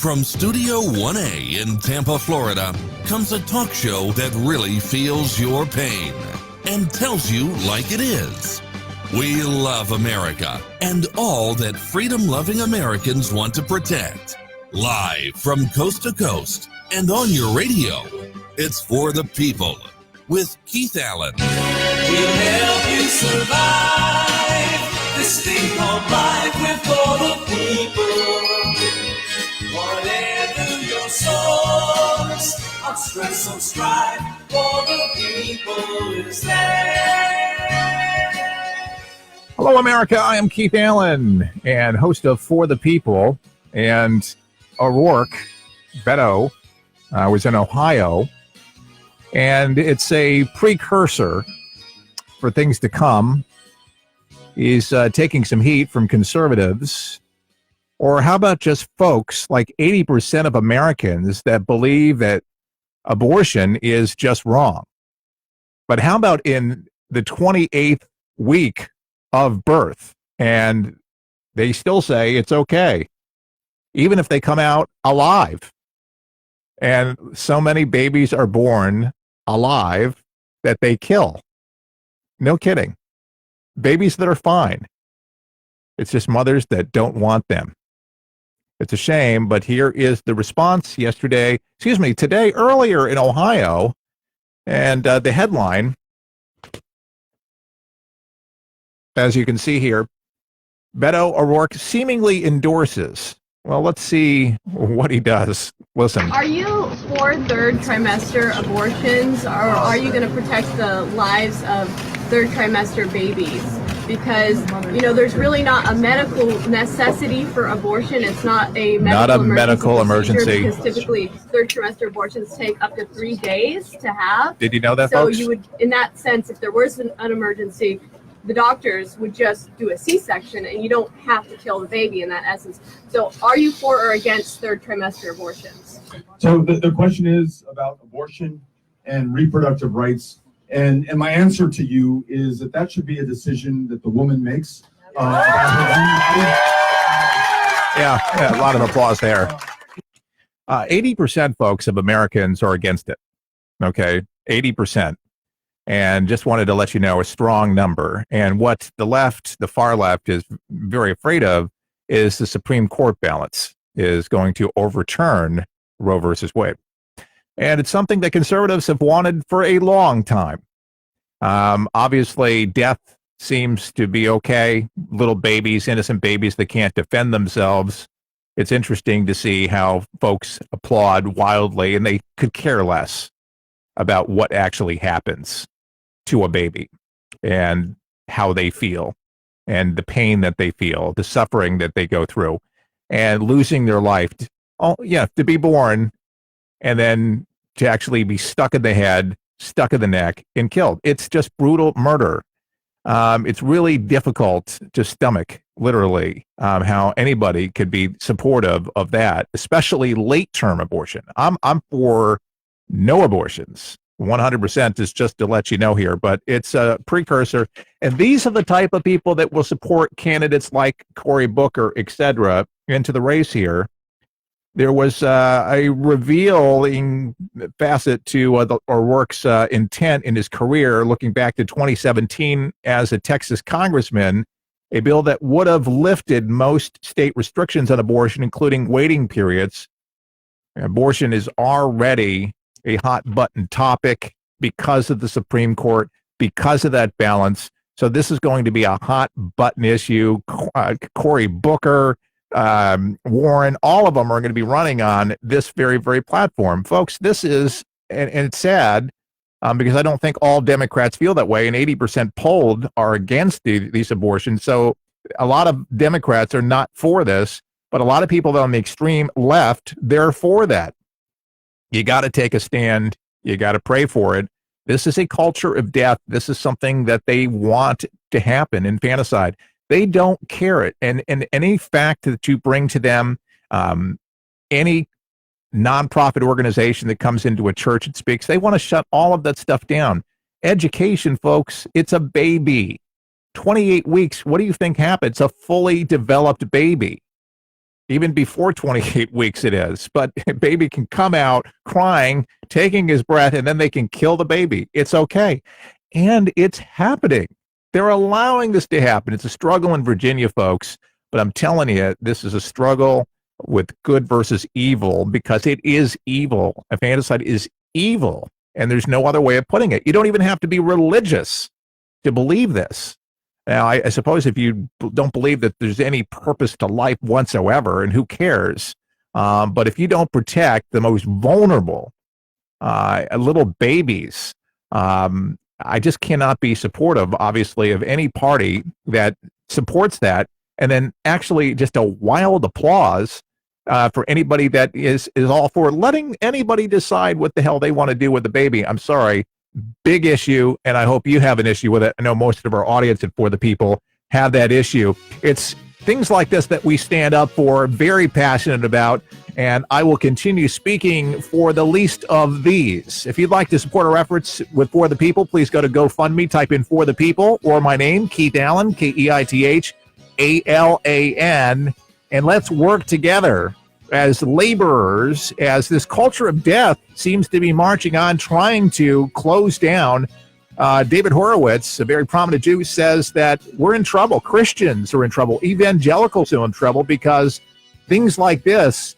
From Studio 1A in Tampa, Florida, comes a talk show that really feels your pain and tells you like it is. We love America and all that freedom-loving Americans want to protect. Live from coast to coast and on your radio, it's For the People with Keith Allen. We'll help you survive this thing called life. We're for the people. Whatever your source of stress or strife, for the people is there. Hello, America. I am Keith Allen and host of For the People. And O'Rourke, Beto, was in Ohio. And it's a precursor for things to come. He's taking some heat from conservatives. Or how about just folks, like 80% of Americans that believe that abortion is just wrong? But how about in the 28th week of birth, and they still say it's okay, even if they come out alive? And so many babies are born alive that they kill. No kidding. Babies that are fine. It's just mothers that don't want them. It's a shame, but here is the response today, earlier in Ohio. And the headline, as you can see here, Beto O'Rourke seemingly endorses. Well, let's see what he does. Listen. Are you for third trimester abortions, or are you going to protect the lives of third trimester babies? Because, there's really not a medical necessity for abortion. It's not a medical emergency. Because typically third trimester abortions take up to 3 days to have. Did you know that, so folks? You would, in that sense, if there was an emergency, the doctors would just do a C-section and you don't have to kill the baby in that essence. So are you for or against third trimester abortions? So the question is about abortion and reproductive rights. And my answer to you is that should be a decision that the woman makes. Yeah, a lot of applause there. 80%, folks, of Americans are against it. Okay, 80%. And just wanted to let you know, a strong number. And what the far left is very afraid of is the Supreme Court balance is going to overturn Roe versus Wade. And it's something that conservatives have wanted for a long time. Obviously, death seems to be okay. Little babies, innocent babies that can't defend themselves. It's interesting to see how folks applaud wildly, and they could care less about what actually happens to a baby and how they feel and the pain that they feel, the suffering that they go through, and losing their life. To be born and then to actually be stuck in the head, stuck in the neck, and killed. It's just brutal murder. It's really difficult to stomach, literally, how anybody could be supportive of that, especially late-term abortion. I'm for no abortions. 100% is just to let you know here, but it's a precursor. And these are the type of people that will support candidates like Cory Booker, etc., into the race here. There was a revealing facet to O'Rourke's intent in his career, looking back to 2017 as a Texas congressman, a bill that would have lifted most state restrictions on abortion, including waiting periods. Abortion is already a hot-button topic because of the Supreme Court, because of that balance. So this is going to be a hot-button issue. Cory Booker, Warren, all of them are going to be running on this very, very platform. Folks, this is, and it's sad because I don't think all Democrats feel that way, and 80% polled are against these abortions. So a lot of Democrats are not for this, but a lot of people on the extreme left, they're for that. You got to take a stand. You got to pray for it. This is a culture of death. This is something that they want to happen, infanticide. They don't care it. And any fact that you bring to them, any nonprofit organization that comes into a church and speaks, they want to shut all of that stuff down. Education, folks, it's a baby. 28 weeks, what do you think happens? A fully developed baby. Even before 28 weeks it is. But a baby can come out crying, taking his breath, and then they can kill the baby. It's okay. And it's happening. They're allowing this to happen. It's a struggle in Virginia, folks. But I'm telling you, this is a struggle with good versus evil, because it is evil. Infanticide is evil. And there's no other way of putting it. You don't even have to be religious to believe this. Now, I suppose if you don't believe that there's any purpose to life whatsoever, and who cares? But if you don't protect the most vulnerable little babies, I just cannot be supportive, obviously, of any party that supports that. And then actually just a wild applause for anybody that is all for letting anybody decide what the hell they want to do with the baby. I'm sorry. Big issue, and I hope you have an issue with it. I know most of our audience at For the People have that issue. It's things like this that we stand up for, very passionate about, and I will continue speaking for the least of these. If you'd like to support our efforts with For the People, please go to GoFundMe, type in For the People, or my name, Keith Allen, KeithAllan, and let's work together as laborers, as this culture of death seems to be marching on, trying to close down. David Horowitz, a very prominent Jew, says that we're in trouble. Christians are in trouble. Evangelicals are in trouble, because things like this,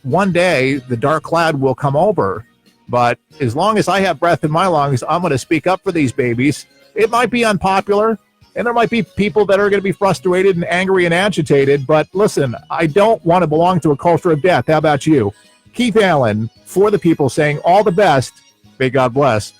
one day the dark cloud will come over. But as long as I have breath in my lungs, I'm going to speak up for these babies. It might be unpopular, and there might be people that are going to be frustrated and angry and agitated. But listen, I don't want to belong to a culture of death. How about you? Keith Allen, For the People, saying all the best. May God bless.